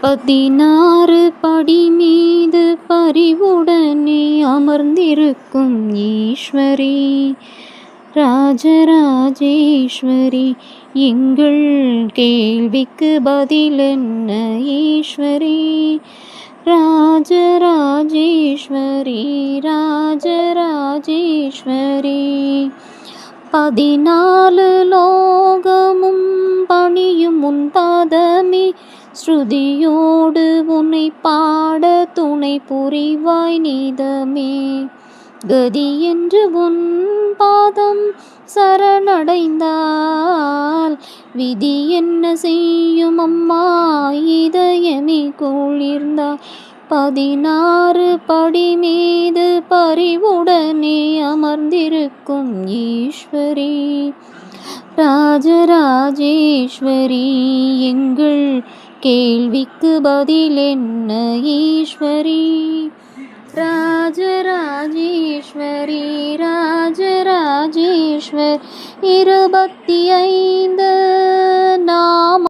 16 படி மீது பரிவுடனே அமர்ந்திருக்கும் ஈஸ்வரி, ராஜராஜேஸ்வரி, எங்கள் கேள்விக்கு பதிலென்ன ஈஸ்வரி, ராஜராஜேஸ்வரி, ராஜராஜேஸ்வரி. 14 லோகமும் பணியும் உன் பாதமே, ஸ்ருதியோடு உன்னை பாட துணை புரிவாய் நீதமே. கதி என்று உன் பாதம் சரணடைந்தால் விதி என்ன செய்யும் அம்மா, இதயமே குளிர்ந்தாய். 16 படி மீது பரிவுடனே அமர்ந்திருக்கும் ஈஸ்வரி, ராஜராஜேஸ்வரி, எங்கள் கேள்விக்கு பதிலென்ன ஈஸ்வரி, ராஜராஜேஸ்வரி, ராஜராஜேஸ்வரி. 25 நாம